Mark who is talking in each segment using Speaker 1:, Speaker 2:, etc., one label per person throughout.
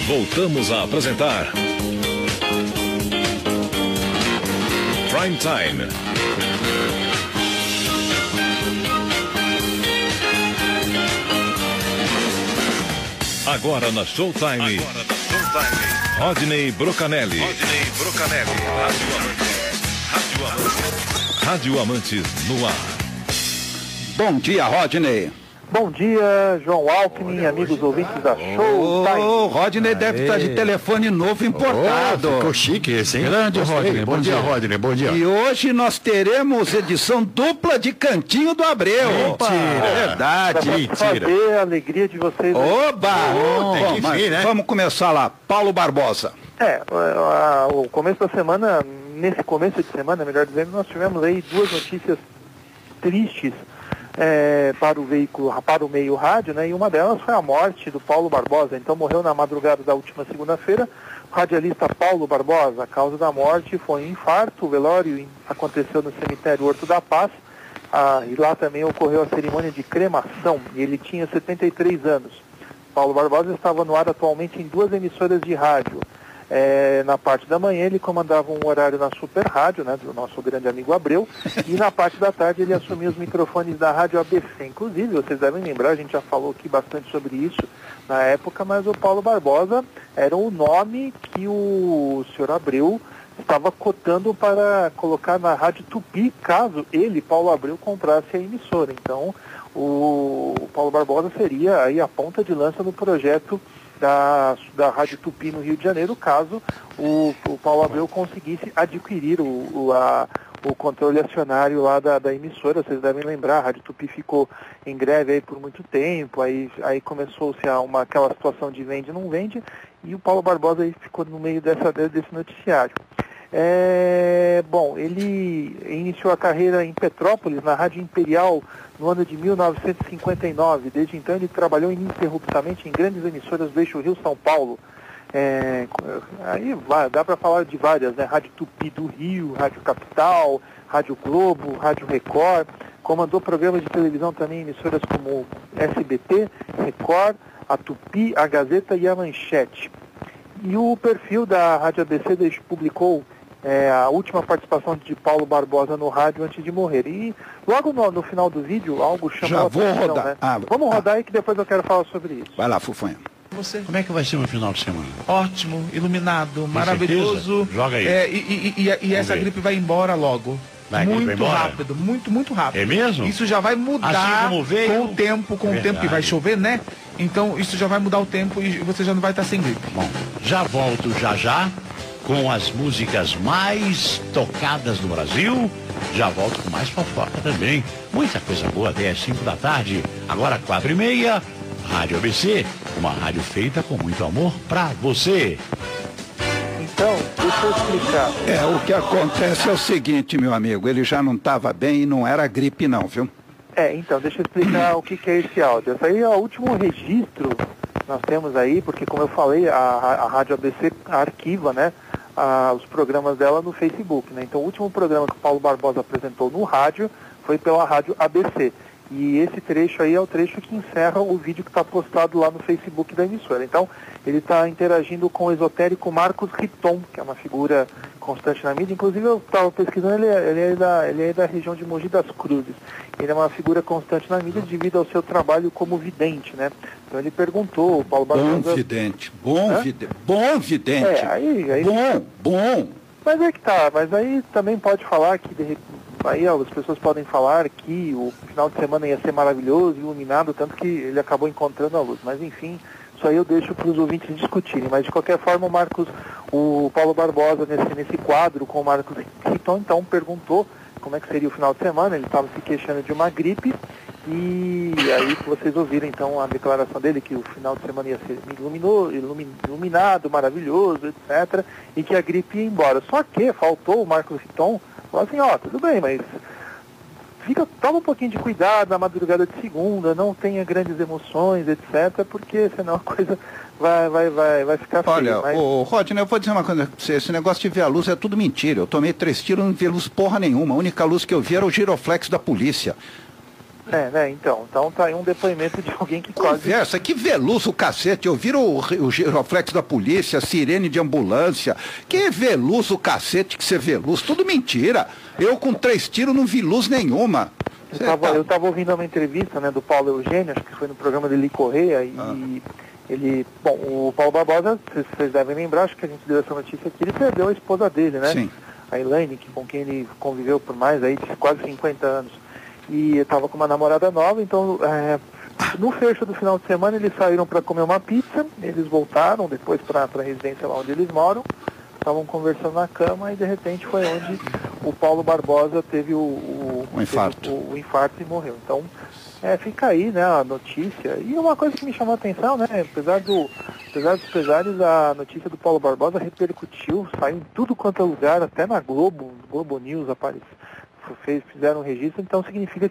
Speaker 1: Voltamos a apresentar Prime Time. Agora na Showtime. Rodney Brocanelli. Rádio Amantes no ar.
Speaker 2: Bom dia, Rodney.
Speaker 3: Bom dia, João Alckmin, amigos ouvintes da Showtime.
Speaker 2: O Rodney deve estar de telefone novo importado.
Speaker 4: Ficou chique esse, hein?
Speaker 2: Grande
Speaker 4: Gostei.
Speaker 2: Rodney.
Speaker 4: Bom dia, Rodney. Bom dia.
Speaker 2: E hoje nós teremos edição dupla de Cantinho do Abreu.
Speaker 4: Mentira.
Speaker 2: É verdade.
Speaker 3: Pra saber a alegria de vocês.
Speaker 2: Oba!
Speaker 4: tem que
Speaker 2: Mas
Speaker 4: vir, né?
Speaker 2: vamos começar lá. Paulo Barbosa.
Speaker 3: O começo da semana, nesse começo de semana, melhor dizendo, nós tivemos aí duas notícias tristes para o veículo, para o meio rádio, né? E uma delas foi a morte do Paulo Barbosa. Então morreu na madrugada da última segunda-feira o radialista Paulo Barbosa. A causa da morte foi um infarto. O velório aconteceu no cemitério Horto da Paz. E lá também ocorreu a cerimônia de cremação. E ele tinha 73 anos. Paulo Barbosa estava no ar atualmente em duas emissoras de rádio. Na parte da manhã ele comandava um horário na Super Rádio, né, do nosso grande amigo Abreu, e na parte da tarde ele assumia os microfones da Rádio ABC. Inclusive, vocês devem lembrar, a gente já falou aqui bastante sobre isso na época, mas o Paulo Barbosa era o nome que o senhor Abreu estava cotando para colocar na Rádio Tupi, caso ele, Paulo Abreu, comprasse a emissora. Então, o Paulo Barbosa seria aí a ponta de lança no projeto da Rádio Tupi no Rio de Janeiro, caso o Paulo Abreu conseguisse adquirir o controle acionário lá da emissora. Vocês devem lembrar, a Rádio Tupi ficou em greve aí por muito tempo, aí começou-se aquela situação de vende e não vende, e o Paulo Barbosa aí ficou no meio desse noticiário. Bom, ele iniciou a carreira em Petrópolis, na Rádio Imperial, no ano de 1959. Desde então ele trabalhou ininterruptamente em grandes emissoras do eixo Rio-São Paulo. Aí dá para falar de várias, né? Rádio Tupi do Rio, Rádio Capital, Rádio Globo, Rádio Record. Comandou programas de televisão também em emissoras como SBT, Record, a Tupi, a Gazeta e a Manchete. E o perfil da Rádio ABC publicou a última participação de Paulo Barbosa no rádio antes de morrer. E logo no final do vídeo, algo chamou a atenção,
Speaker 2: rodar.
Speaker 3: Né? Vamos rodar aí que depois eu quero falar sobre isso.
Speaker 2: Vai lá, Fufanha.
Speaker 5: Você.
Speaker 4: Como é que vai ser no final de semana?
Speaker 5: Ótimo, iluminado, maravilhoso.
Speaker 4: Certeza? Joga aí.
Speaker 5: E essa gripe vai embora logo.
Speaker 4: Vai
Speaker 5: muito
Speaker 4: embora?
Speaker 5: rápido, muito rápido.
Speaker 4: É mesmo?
Speaker 5: Isso já vai mudar
Speaker 4: Assim como veio?
Speaker 5: com o tempo que vai chover, né? Então isso já vai mudar o tempo e você já não vai estar sem gripe.
Speaker 4: Bom, já volto já com as músicas mais tocadas no Brasil. Já volto com mais fofoca também. Muita coisa boa até às 5 da tarde. Agora 4h30, Rádio ABC, uma rádio feita com muito amor pra você.
Speaker 3: Então, deixa eu explicar.
Speaker 2: O que acontece é o seguinte, meu amigo, ele já não estava bem e não era gripe não, viu?
Speaker 3: Então, deixa eu explicar o que é esse áudio. Esse aí é o último registro que nós temos aí, porque como eu falei, a Rádio ABC arquiva, né, os programas dela no Facebook, né? Então o último programa que o Paulo Barbosa apresentou no rádio foi pela Rádio ABC. E esse trecho aí é o trecho que encerra o vídeo que está postado lá no Facebook da emissora. Então, ele está interagindo com o esotérico Marcos Riton, que é uma figura constante na mídia. Inclusive, eu estava pesquisando, ele é da região de Mogi das Cruzes. Ele é uma figura constante na mídia devido ao seu trabalho como vidente, né? Então, ele perguntou, o Paulo Barbosa...
Speaker 2: Bom vidente. Bom vidente. Bom.
Speaker 3: Mas é que tá, mas aí também pode falar que aí as pessoas podem falar que o final de semana ia ser maravilhoso, iluminado, tanto que ele acabou encontrando a luz. Mas enfim, isso aí eu deixo para os ouvintes discutirem. Mas de qualquer forma, o Paulo Barbosa, nesse quadro com o Marcos Riton, então perguntou como é que seria o final de semana. Ele estava se queixando de uma gripe. E aí vocês ouviram então a declaração dele que o final de semana ia ser iluminado, maravilhoso, etc. E que a gripe ia embora. Só que faltou o Marcos Riton falar assim, tudo bem, mas toma um pouquinho de cuidado na madrugada de segunda, não tenha grandes emoções, etc. Porque senão a coisa vai ficar feia.
Speaker 2: Olha, Rodney, eu vou dizer uma coisa pra você, esse negócio de ver a luz é tudo mentira. Eu tomei 3 tiros e não vi luz porra nenhuma. A única luz que eu vi era o giroflex da polícia.
Speaker 3: Então tá aí um depoimento de alguém que quase...
Speaker 2: Conversa, que Veloso, cacete. Eu viro o giroflex da polícia, sirene de ambulância. Que Veloso, cacete, que você vê luz. Tudo mentira. Eu com 3 tiros não vi luz nenhuma.
Speaker 3: Eu estava ouvindo uma entrevista, né, do Paulo Eugênio, acho que foi no programa do Eli Correia, e ele... Bom, o Paulo Barbosa, vocês devem lembrar, acho que a gente deu essa notícia aqui, ele perdeu a esposa dele, né?
Speaker 2: Sim.
Speaker 3: A Elaine, com quem ele conviveu por mais aí de quase 50 anos. E estava com uma namorada nova, então no fecho do final de semana eles saíram para comer uma pizza, eles voltaram depois para a residência lá onde eles moram, estavam conversando na cama e de repente foi onde o Paulo Barbosa teve o infarto. O infarto e morreu. Então fica aí, né, a notícia. E uma coisa que me chamou a atenção, né, apesar dos pesares, a notícia do Paulo Barbosa repercutiu, saiu em tudo quanto é lugar, até na Globo News apareceu. Fizeram um registro, então significa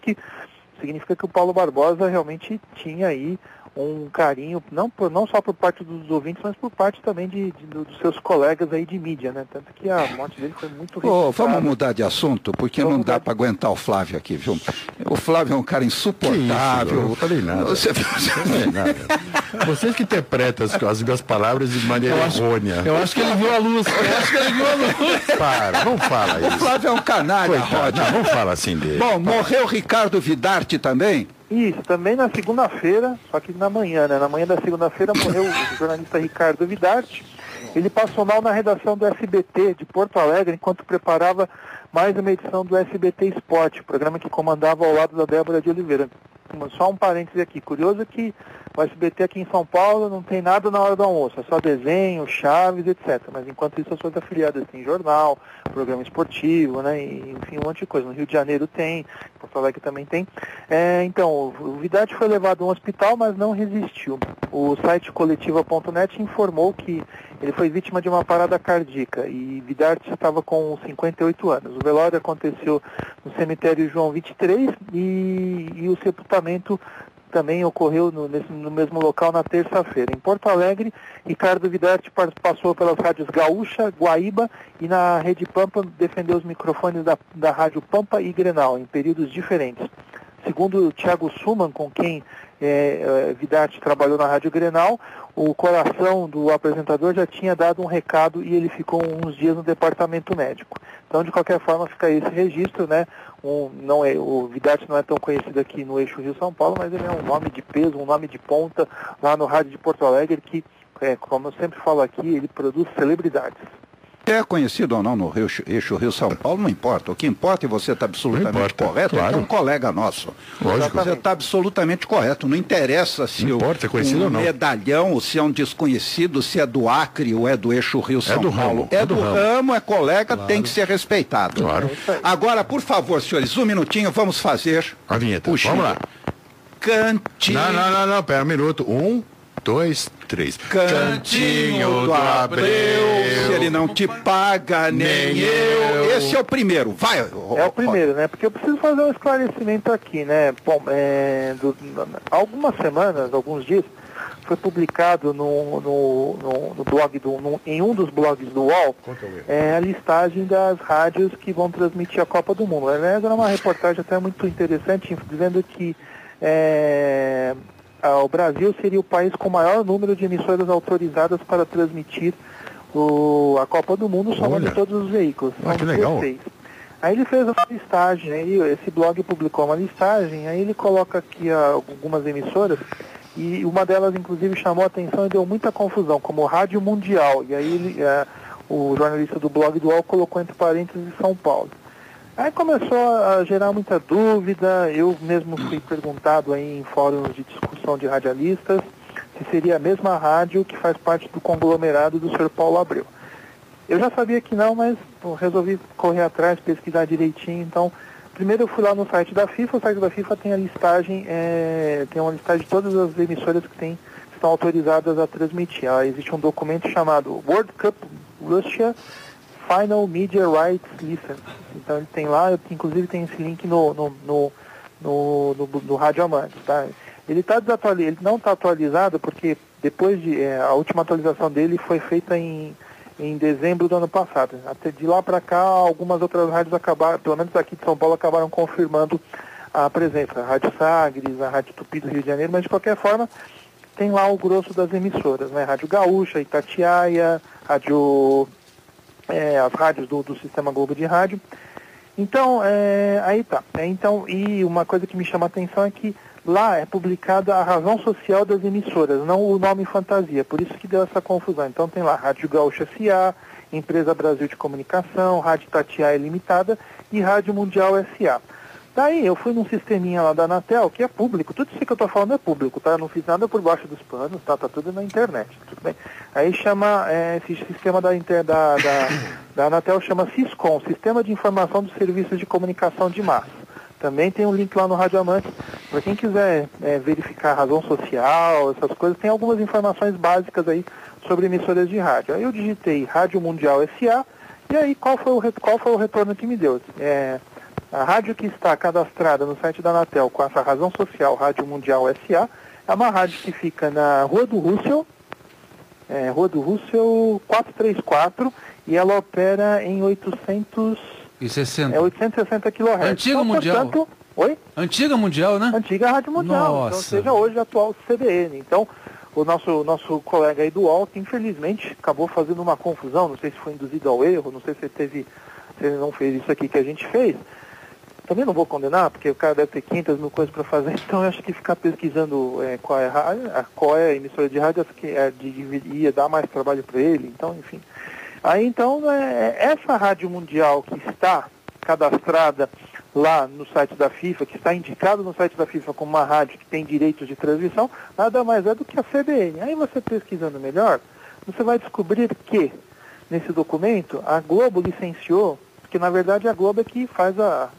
Speaker 3: que o Paulo Barbosa realmente tinha aí um carinho, não só por parte dos ouvintes, mas por parte também dos seus colegas aí de mídia, né? Tanto que a morte dele foi muito
Speaker 2: vamos mudar de assunto, porque não dá para aguentar o Flávio aqui, viu? O Flávio é um cara insuportável.
Speaker 6: Eu não falei nada. Você falei nada. Vocês que interpretam as palavras de maneira errônea.
Speaker 5: Eu acho que ele viu a luz.
Speaker 6: Para, não fala isso.
Speaker 2: O Flávio é um canalha,
Speaker 6: Roger. Não fala assim dele.
Speaker 2: Bom, morreu o Ricardo Vidarte também?
Speaker 3: Isso, também na segunda-feira, só que na manhã, né? Na manhã da segunda-feira morreu o jornalista Ricardo Vidarte. Ele passou mal na redação do SBT de Porto Alegre, enquanto preparava mais uma edição do SBT Esporte, programa que comandava ao lado da Débora de Oliveira. Só um parêntese aqui, curioso é que o SBT aqui em São Paulo não tem nada na hora do almoço, é só desenho, chaves, etc. Mas enquanto isso as suas afiliadas têm jornal, programa esportivo, né, e, enfim, um monte de coisa. No Rio de Janeiro tem, em Porto Alegre também tem. Então, o Vidarte foi levado a um hospital, mas não resistiu. O site coletiva.net informou que ele foi vítima de uma parada cardíaca e Vidarte estava com 58 anos. O velório aconteceu no cemitério João 23 e o sepultamento também ocorreu no mesmo local na terça-feira. Em Porto Alegre, Ricardo Vidarte passou pelas rádios Gaúcha, Guaíba e na Rede Pampa defendeu os microfones da Rádio Pampa e Grenal, em períodos diferentes. Segundo o Thiago Suman, com quem Vidarte trabalhou na Rádio Grenal, o coração do apresentador já tinha dado um recado e ele ficou uns dias no departamento médico. Então, de qualquer forma, fica esse registro, né? O Vidarte não é tão conhecido aqui no eixo Rio-São Paulo, mas ele é um nome de peso, um nome de ponta lá no rádio de Porto Alegre, que, como eu sempre falo aqui, ele produz celebridades.
Speaker 2: É conhecido ou não no eixo Rio-São Paulo, não importa. O que importa, e você está absolutamente correto,
Speaker 6: claro.
Speaker 2: É que é um colega nosso.
Speaker 6: Lógico.
Speaker 2: Você está absolutamente correto. Não interessa se
Speaker 6: é conhecido ou não.
Speaker 2: Medalhão, ou se é um desconhecido, se é do Acre ou é do eixo Rio-São Paulo. É do ramo, é colega, claro. Tem que ser respeitado.
Speaker 6: Claro.
Speaker 2: Agora, por favor, senhores, um minutinho, vamos fazer
Speaker 6: a vinheta.
Speaker 2: Vamos lá. Cantinho.
Speaker 6: Não, pera um minuto. 1, 2, 3.
Speaker 2: Cantinho do Abreu, se ele não te paga, nem eu. Esse é o primeiro, vai.
Speaker 3: É o primeiro, né? Porque eu preciso fazer um esclarecimento aqui, né? Bom, algumas semanas, alguns dias, foi publicado no blog em um dos blogs do UOL a listagem das rádios que vão transmitir a Copa do Mundo. Aliás, era uma reportagem até muito interessante, dizendo que o Brasil seria o país com o maior número de emissoras autorizadas para transmitir a Copa do Mundo, somando todos os veículos.
Speaker 6: Que legal.
Speaker 3: 16. Aí ele fez uma listagem, esse blog publicou uma listagem, aí ele coloca aqui algumas emissoras, e uma delas inclusive chamou a atenção e deu muita confusão, como Rádio Mundial, e aí o jornalista do blog do UOL colocou entre parênteses São Paulo. Aí começou a gerar muita dúvida, eu mesmo fui perguntado aí em fóruns de discussão de radialistas se seria a mesma rádio que faz parte do conglomerado do Sr. Paulo Abreu. Eu já sabia que não, mas resolvi correr atrás, pesquisar direitinho. Então, primeiro eu fui lá no site da FIFA, o site da FIFA tem a listagem, tem uma listagem de todas as emissoras que estão autorizadas a transmitir. Existe um documento chamado World Cup Russia Final Media Rights License. Então ele tem lá, inclusive tem esse link no Rádio Amantes, tá? Ele não está atualizado porque depois a última atualização dele foi feita em dezembro do ano passado. Até de lá para cá, algumas outras rádios acabaram, pelo menos aqui de São Paulo, acabaram confirmando a presença, a Rádio Sagres, a Rádio Tupi do Rio de Janeiro, mas de qualquer forma tem lá o grosso das emissoras, né? Rádio Gaúcha, Itatiaia, as rádios do Sistema Globo de Rádio. Então, aí tá. Então, e uma coisa que me chama a atenção é que lá é publicada a razão social das emissoras, não o nome fantasia, por isso que deu essa confusão. Então tem lá Rádio Gaúcha S.A., Empresa Brasil de Comunicação, Rádio Itatiaia Limitada e Rádio Mundial S.A. Daí eu fui num sisteminha lá da Anatel, que é público, tudo isso que eu estou falando é público, tá? Eu não fiz nada por baixo dos panos, tá tudo na internet, tudo bem? Aí chama, esse sistema da Anatel chama Siscom, Sistema de Informação dos Serviços de Comunicação de Massa. Também tem um link lá no Rádio Amante, para quem quiser verificar a razão social, essas coisas, tem algumas informações básicas aí sobre emissoras de rádio. Aí eu digitei Rádio Mundial S.A. e aí qual foi o retorno que me deu? A rádio que está cadastrada no site da Anatel com essa razão social, Rádio Mundial S.A., é uma rádio que fica na Rua do Russell 434, e ela opera em 860 kHz.
Speaker 7: Antiga
Speaker 3: então,
Speaker 7: Mundial.
Speaker 3: Portanto, oi?
Speaker 7: Antiga Mundial, né?
Speaker 3: Antiga Rádio Mundial.
Speaker 7: Nossa.
Speaker 3: Então seja hoje atual CBN. Então, o nosso colega aí do UOL, que infelizmente acabou fazendo uma confusão, não sei se foi induzido ao erro, não sei se ele não fez isso aqui que a gente fez. Também não vou condenar, porque o cara deve ter 500 mil coisas para fazer, então eu acho que ficar pesquisando qual é a emissora de rádio ia dar mais trabalho para ele, então, enfim. Aí, então, essa Rádio Mundial que está cadastrada lá no site da FIFA, que está indicado no site da FIFA como uma rádio que tem direitos de transmissão, nada mais é do que a CBN. Aí você pesquisando melhor, você vai descobrir que, nesse documento, a Globo licenciou, porque na verdade a Globo é que faz a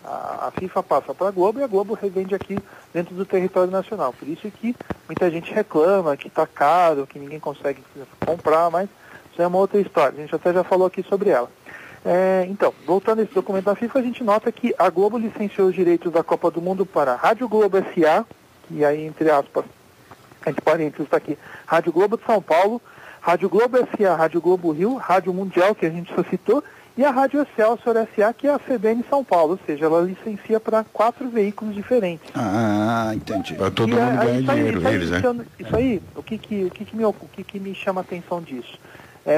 Speaker 3: FIFA passa para a Globo e a Globo revende aqui dentro do território nacional. Por isso que muita gente reclama que está caro, que ninguém consegue comprar, mas isso é uma outra história. A gente até já falou aqui sobre ela. Então, voltando a esse documento da FIFA, a gente nota que a Globo licenciou os direitos da Copa do Mundo para a Rádio Globo S.A., e aí, entre aspas, entre parênteses está aqui, Rádio Globo de São Paulo, Rádio Globo S.A., Rádio Globo Rio, Rádio Mundial, que a gente só citou, e a Rádio Excelsior S.A., que é a CBN São Paulo, ou seja, ela licencia para 4 veículos diferentes.
Speaker 2: Ah, entendi.
Speaker 6: Todo mundo ganha dinheiro, eles, né?
Speaker 3: Isso aí, o que me chama a atenção disso?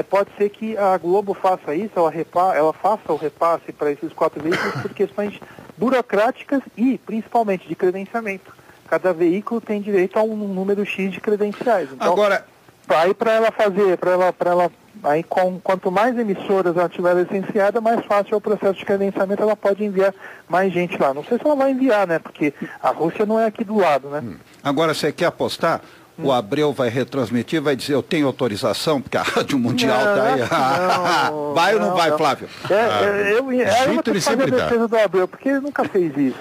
Speaker 3: Pode ser que a Globo faça isso, ela faça o repasse para esses 4 veículos por questões burocráticas e, principalmente, de credenciamento. Cada veículo tem direito a um número X de credenciais. Então,
Speaker 2: agora,
Speaker 3: aí para ela fazer, aí quanto mais emissoras ela tiver licenciada, mais fácil é o processo de credenciamento, ela pode enviar mais gente lá. Não sei se ela vai enviar, né? Porque a Rússia não é aqui do lado, né?
Speaker 2: Agora você quer apostar? O Abreu vai retransmitir, vai dizer, eu tenho autorização, porque a Rádio Mundial está aí. Vai ou não vai, Flávio?
Speaker 3: Eu vou ter que fazer a defesa do Abreu, porque ele nunca fez isso.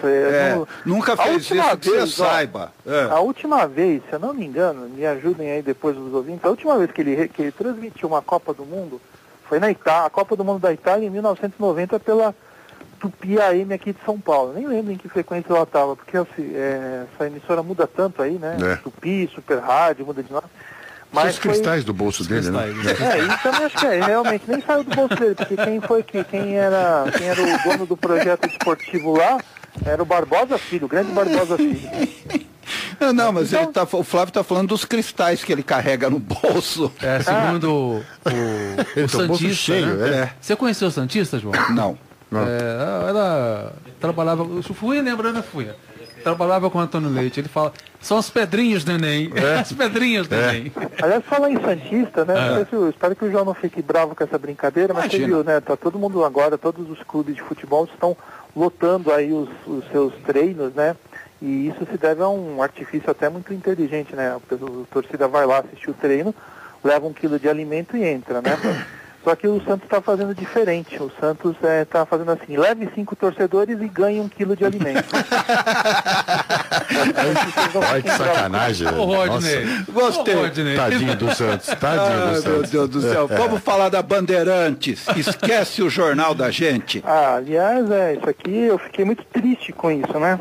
Speaker 2: Nunca fez isso, que você saiba.
Speaker 3: A última vez, se eu não me engano, me ajudem aí depois dos ouvintes, a última vez que ele transmitiu uma Copa do Mundo, foi na Itália, a Copa do Mundo da Itália em 1990 pela Tupi AM aqui de São Paulo. Nem lembro em que frequência ela estava, porque essa emissora muda tanto aí, né? Tupi, Super Rádio, muda de nome.
Speaker 6: Mas os cristais do bolso dele, né?
Speaker 3: Isso também acho que realmente nem saiu do bolso dele, porque quem era o dono do projeto esportivo lá era o Barbosa Filho, o grande Barbosa Filho.
Speaker 2: Não, mas então, o Flávio está falando dos cristais que ele carrega no bolso.
Speaker 7: Segundo o Santista,
Speaker 6: cheio,
Speaker 7: né? Você conheceu o Santista, João?
Speaker 2: Não.
Speaker 7: Ela trabalhava, trabalhava com o Antônio Leite, ele fala, são as pedrinhas do Enem, as pedrinhas do Enem.
Speaker 3: Aliás, falar em Santista, né, espero que o João não fique bravo com essa brincadeira, mas você viu, né, tá todo mundo agora, todos os clubes de futebol estão lotando aí os seus treinos, né, e isso se deve a um artifício até muito inteligente, né, a torcida vai lá assistir o treino, leva 1 quilo de alimento e entra, né. Só que o Santos está fazendo diferente. O Santos está fazendo assim, leve 5 torcedores e ganhe 1 quilo de alimento.
Speaker 6: Olha que sacanagem.
Speaker 7: Ô, Rodney.
Speaker 2: Gostei.
Speaker 6: Tadinho do Santos.
Speaker 2: Meu Deus do céu. Vamos falar da Bandeirantes. Esquece o jornal da gente.
Speaker 3: Aliás, isso aqui, eu fiquei muito triste com isso, né?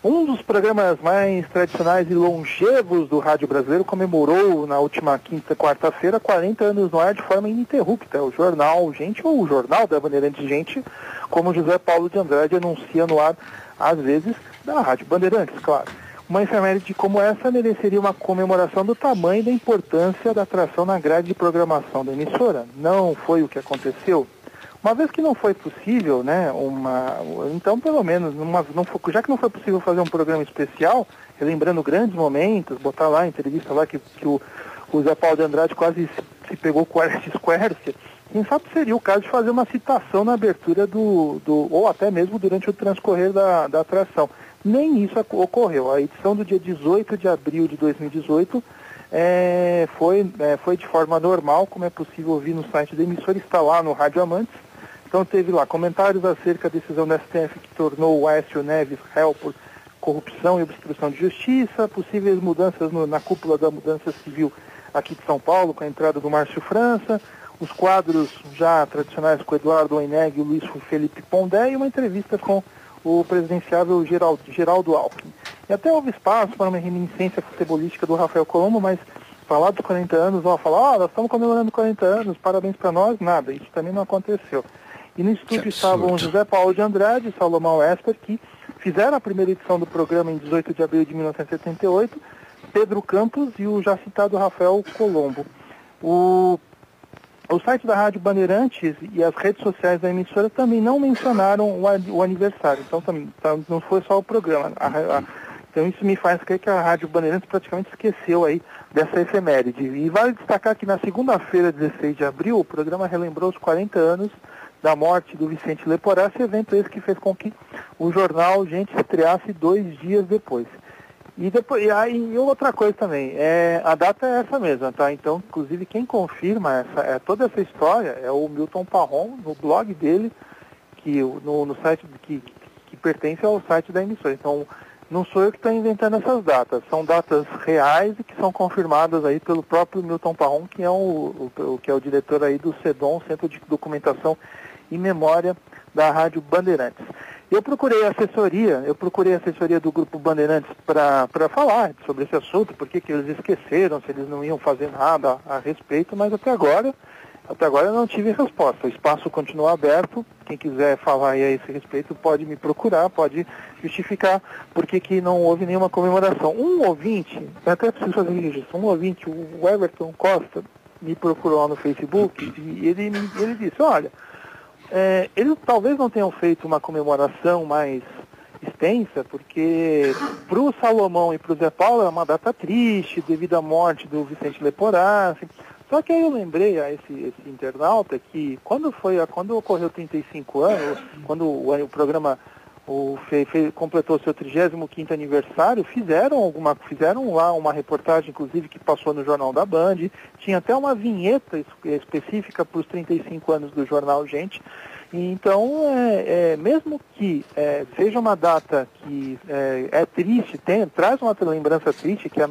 Speaker 3: Um dos programas mais tradicionais e longevos do rádio brasileiro comemorou na última quarta-feira 40 anos no ar de forma ininterrupta. O Jornal Gente, ou o Jornal da Bandeirantes Gente, como José Paulo de Andrade anuncia no ar às vezes da Rádio Bandeirantes, claro. Uma efeméride como essa mereceria uma comemoração do tamanho e da importância da atração na grade de programação da emissora. Não foi o que aconteceu. Uma vez que não foi possível, né, então pelo menos, já que não foi possível fazer um programa especial, relembrando grandes momentos, botar lá a entrevista lá que o Zé Paulo de Andrade quase se pegou com o Ernest Squercia, quem sabe seria o caso de fazer uma citação na abertura ou até mesmo durante o transcorrer da atração. Nem isso ocorreu. A edição do dia 18 de abril de 2018 foi de forma normal, como é possível ouvir no site da emissora, está lá no Rádio Amantes. Então teve lá comentários acerca da decisão da STF que tornou o Aécio Neves réu por corrupção e obstrução de justiça, possíveis mudanças na cúpula da mudança civil aqui de São Paulo, com a entrada do Márcio França, os quadros já tradicionais com o Eduardo Oineg e o Luiz Felipe Pondé, e uma entrevista com o presidenciável Geraldo Alckmin. E até houve espaço para uma reminiscência futebolística do Rafael Colombo, mas falar dos 40 anos, nós estamos comemorando 40 anos, parabéns para nós, nada, isso também não aconteceu. E no estúdio estavam José Paulo de Andrade e Salomão Esper, que fizeram a primeira edição do programa em 18 de abril de 1978, Pedro Campos e o já citado Rafael Colombo. O site da Rádio Bandeirantes e as redes sociais da emissora também não mencionaram o aniversário, então não foi só o programa. Então isso me faz crer que a Rádio Bandeirantes praticamente esqueceu aí dessa efeméride. E vale destacar que na segunda-feira, 16 de abril, o programa relembrou os 40 anos da morte do Vicente Leporassi, evento esse que fez com que o jornal Gente estreasse 2 dias depois. E outra coisa também, a data é essa mesma, tá? Então, inclusive, quem confirma toda essa história é o Milton Parron, no blog dele, no site que pertence ao site da emissora. Então, não sou eu que estou inventando essas datas, são datas reais e que são confirmadas aí pelo próprio Milton Parron, que é o diretor aí do CEDOM, Centro de Documentação e Memória da Rádio Bandeirantes. Eu procurei a assessoria do Grupo Bandeirantes para falar sobre esse assunto, por que eles esqueceram, se eles não iam fazer nada a respeito, mas até agora eu não tive resposta. O espaço continua aberto, quem quiser falar aí a esse respeito pode me procurar, pode justificar por que não houve nenhuma comemoração. Um ouvinte, até preciso fazer registro, o Everton Costa, me procurou lá no Facebook e ele disse, olha, eles talvez não tenham feito uma comemoração mais extensa, porque para o Salomão e para o Zé Paulo é uma data triste devido à morte do Vicente Leporassi. Só que aí eu lembrei a esse internauta que quando ocorreu 35 anos, quando o programa completou seu 35º aniversário, fizeram lá uma reportagem, inclusive, que passou no Jornal da Band, tinha até uma vinheta específica para os 35 anos do jornal Gente. Então, mesmo que seja uma data que é triste, traz uma lembrança triste, que é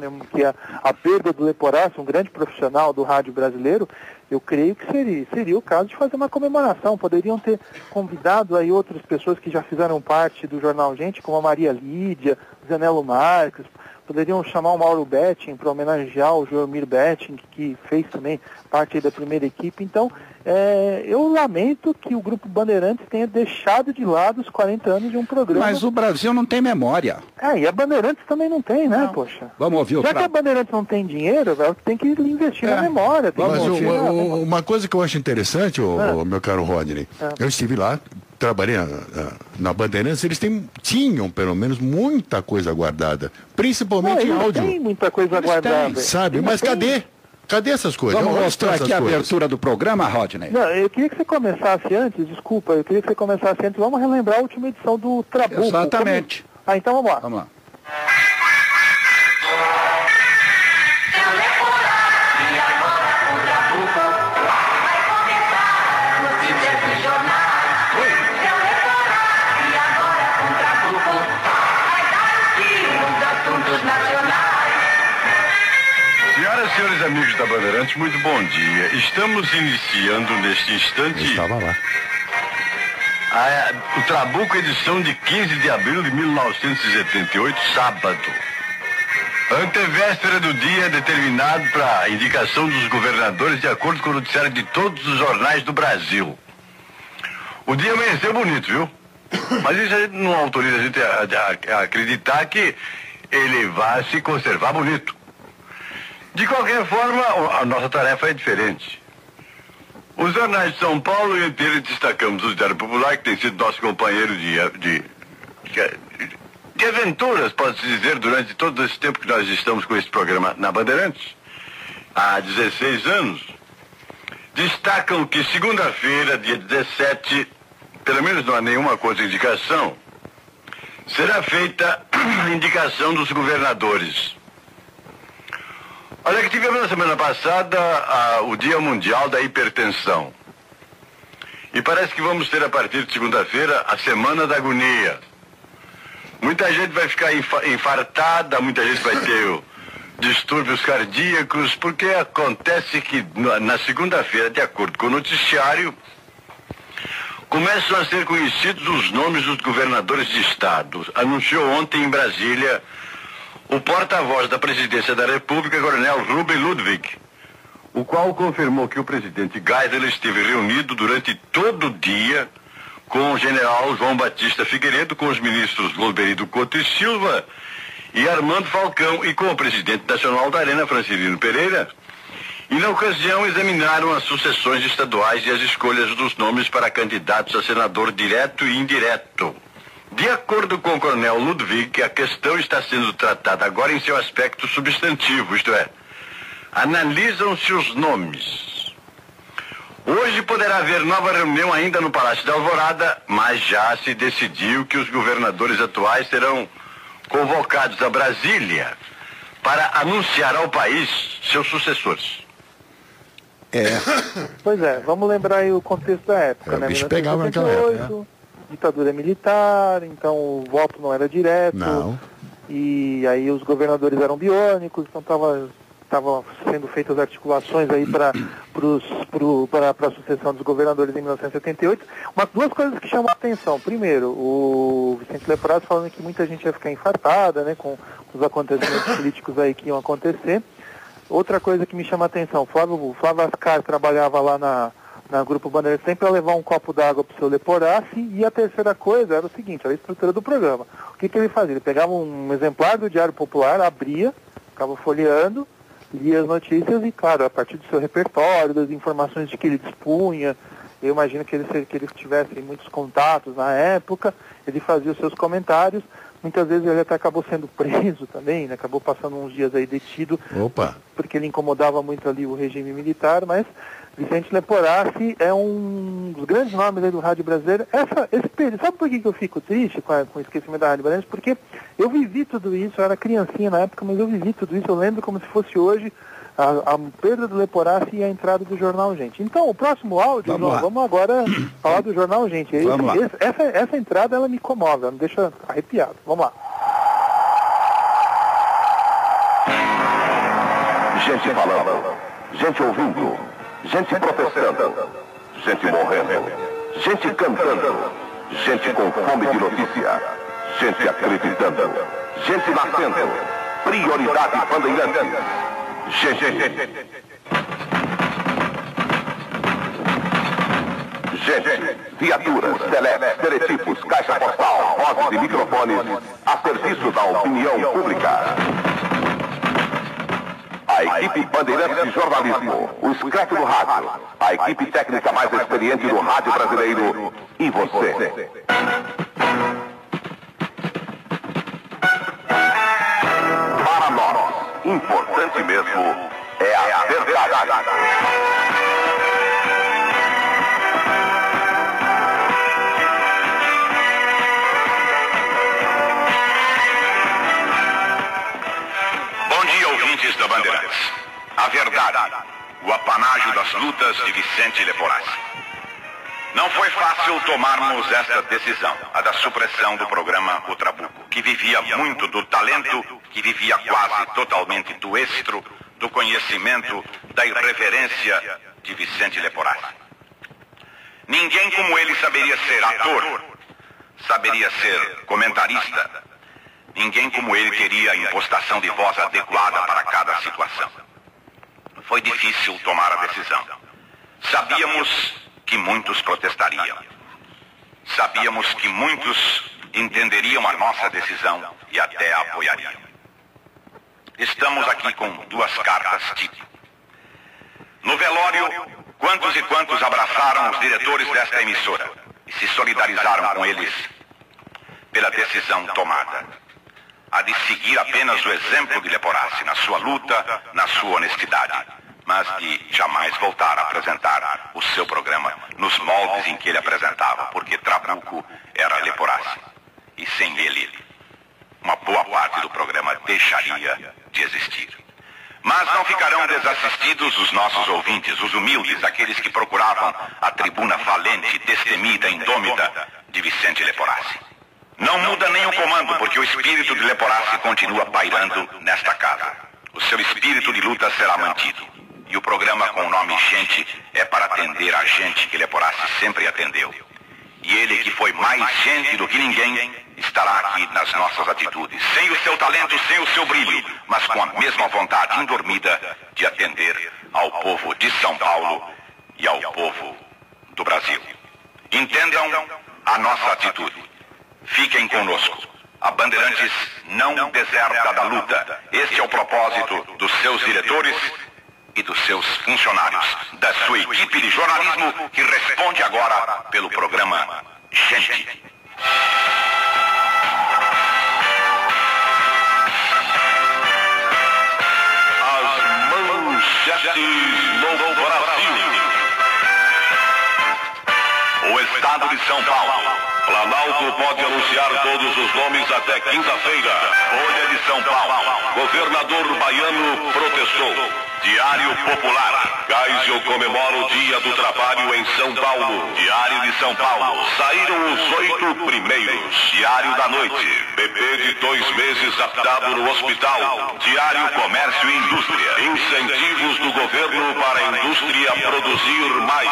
Speaker 3: a perda do Leporassi, um grande profissional do rádio brasileiro, eu creio que seria o caso de fazer uma comemoração. Poderiam ter convidado aí outras pessoas que já fizeram parte do jornal Gente, como a Maria Lídia, o Zanello Marques, poderiam chamar o Mauro Betting para homenagear o Joelmir Betting, que fez também parte aí da primeira equipe. Então, eu lamento que o Grupo Bandeirantes tenha deixado de lado os 40 anos de um programa.
Speaker 2: Mas o Brasil não tem memória.
Speaker 3: E a Bandeirantes também não tem, né, não. Poxa?
Speaker 2: Vamos ouvir
Speaker 3: Já que a Bandeirantes não tem dinheiro, tem que investir na memória.
Speaker 6: Mas uma coisa que eu acho interessante, meu caro Rodney, eu estive lá, trabalhei na Bandeirantes, eles tinham, pelo menos, muita coisa guardada, principalmente em áudio.
Speaker 3: Tem muita coisa guardada.
Speaker 6: Sabe, mas cadê? Cadê essas coisas?
Speaker 2: Vamos mostrar aqui a abertura do programa, Rodney.
Speaker 3: Não, eu queria que você começasse antes, vamos relembrar a última edição do Trabuco.
Speaker 2: Exatamente.
Speaker 3: Então vamos lá.
Speaker 2: Vamos lá.
Speaker 8: Senhoras e senhores amigos da Bandeirantes, muito bom dia. Estamos iniciando neste instante...
Speaker 6: Eu estava lá.
Speaker 8: O Trabuco, edição de 15 de abril de 1978, sábado. Antevéspera do dia determinado para a indicação dos governadores de acordo com o noticiário de todos os jornais do Brasil. O dia amanheceu bonito, viu? Mas isso a gente não autoriza a gente a acreditar que ele vai se conservar bonito. De qualquer forma, a nossa tarefa é diferente. Os jornais de São Paulo inteiro destacamos o Diário Popular, que tem sido nosso companheiro de aventuras, pode-se dizer, durante todo esse tempo que nós estamos com esse programa na Bandeirantes, há 16 anos. Destacam que segunda-feira, dia 17, pelo menos não há nenhuma contraindicação, será feita a indicação dos governadores. Olha que tivemos na semana passada o Dia Mundial da Hipertensão. E parece que vamos ter a partir de segunda-feira a Semana da Agonia. Muita gente vai ficar infartada, muita gente vai ter distúrbios cardíacos, porque acontece que na segunda-feira, de acordo com o noticiário, começam a ser conhecidos os nomes dos governadores de estado. Anunciou ontem em Brasília o porta-voz da Presidência da República, Coronel Rubem Ludwig, o qual confirmou que o presidente Geisel esteve reunido durante todo o dia com o general João Batista Figueiredo, com os ministros Loberido Couto e Silva e Armando Falcão e com o presidente nacional da Arena, Francilino Pereira, e na ocasião examinaram as sucessões estaduais e as escolhas dos nomes para candidatos a senador direto e indireto. De acordo com o coronel Ludwig, a questão está sendo tratada agora em seu aspecto substantivo, isto é, analisam-se os nomes. Hoje poderá haver nova reunião ainda no Palácio da Alvorada, mas já se decidiu que os governadores atuais serão convocados a Brasília para anunciar ao país seus sucessores.
Speaker 3: Pois é, vamos lembrar aí o contexto da época, né?
Speaker 6: O bicho pegava naquela época,
Speaker 3: ditadura militar, então o voto não era direto.
Speaker 6: Não.
Speaker 3: E aí os governadores eram biônicos, então estavam sendo feitas articulações aí para a sucessão dos governadores em 1978. Duas coisas que chamam a atenção. Primeiro, o Vicente Leporello falando que muita gente ia ficar infartada, né, com os acontecimentos políticos aí que iam acontecer. Outra coisa que me chama a atenção, Flávio Ascar trabalhava lá na Grupo Bandeirantes sempre para levar um copo d'água para o seu Leporassi, e a terceira coisa era o seguinte, era a estrutura do programa. O que ele fazia? Ele pegava um exemplar do Diário Popular, abria, ficava folheando, lia as notícias e, claro, a partir do seu repertório, das informações de que ele dispunha, eu imagino que ele tivesse muitos contatos na época, ele fazia os seus comentários. Muitas vezes ele até acabou sendo preso também, né? Acabou passando uns dias aí detido.
Speaker 6: Opa.
Speaker 3: Porque ele incomodava muito ali o regime militar, mas Vicente Leporassi é um dos grandes nomes aí do rádio brasileiro. Esse período, sabe por que eu fico triste com o esquecimento da rádio brasileira? Porque eu vivi tudo isso, eu era criancinha na época, mas eu vivi tudo isso, eu lembro como se fosse hoje a perda do Leporassi e a entrada do Jornal Gente. Então, o próximo áudio, vamos agora falar do Jornal Gente. Essa entrada, ela me comove, ela me deixa arrepiado. Vamos lá.
Speaker 9: Gente falando, gente ouvindo, gente protestando, gente morrendo, gente cantando, gente com fome de notícia, gente acreditando, gente nascendo, prioridade Bandeirantes. Gente, viaturas, telex, teletipos, caixa postal, vozes e microfones a serviço da opinião pública. A equipe Bandeirantes de Jornalismo, o Scrap do rádio, a equipe técnica mais experiente do rádio brasileiro e você. Para nós, importante mesmo é a verdade.
Speaker 8: Bom dia, ouvintes da Bandeirantes. A verdade, o apanágio das lutas de Vicente Leporassi. Não foi fácil tomarmos esta decisão, a da supressão do programa O Trabuco, que vivia muito do talento, que vivia quase totalmente do estro, do conhecimento, da irreverência de Vicente Leporassi. Ninguém como ele saberia ser ator, saberia ser comentarista. Ninguém como ele teria a impostação de voz adequada para cada situação. Foi difícil tomar a decisão. Sabíamos que muitos protestariam. sabíamos que muitos entenderiam a nossa decisão e até a apoiariam. Estamos aqui com 2 cartas tipo. No velório, quantos e quantos abraçaram os diretores desta emissora e se solidarizaram com eles pela decisão tomada, a de seguir apenas o exemplo de Leporassi na sua luta, na sua honestidade, mas de jamais voltar a apresentar o seu programa nos moldes em que ele apresentava, porque Trabuco era Leporassi. E sem ele, uma boa parte do programa deixaria de existir. Mas não ficarão desassistidos os nossos ouvintes, os humildes, aqueles que procuravam a tribuna valente, destemida, indômita de Vicente Leporassi. Não muda nem o comando, porque o espírito de Leporassi continua pairando nesta casa. O seu espírito de luta será mantido. E o programa com o nome Gente é para atender a gente que Leporassi sempre atendeu. E ele, que foi mais gente do que ninguém, estará aqui nas nossas atitudes, sem o seu talento, sem o seu brilho, mas com a mesma vontade indormida de atender ao povo de São Paulo e ao povo do Brasil. Entendam a nossa atitude. Fiquem conosco. A Bandeirantes não deserta da luta. Este é o propósito dos seus diretores e dos seus funcionários, da sua equipe de jornalismo, que responde agora pelo programa Gente. As manchetes no Brasil. O Estado de São Paulo. Planalto pode anunciar todos os nomes até quinta-feira. Folha de São Paulo. Governador baiano protestou. Diário Popular. Geisel comemora o Dia do Trabalho em São Paulo. Diário de São Paulo. Saíram os 8 primeiros. Diário da Noite. Bebê de 2 meses raptado no hospital. Diário Comércio e Indústria. Incentivos do governo para a indústria produzir mais.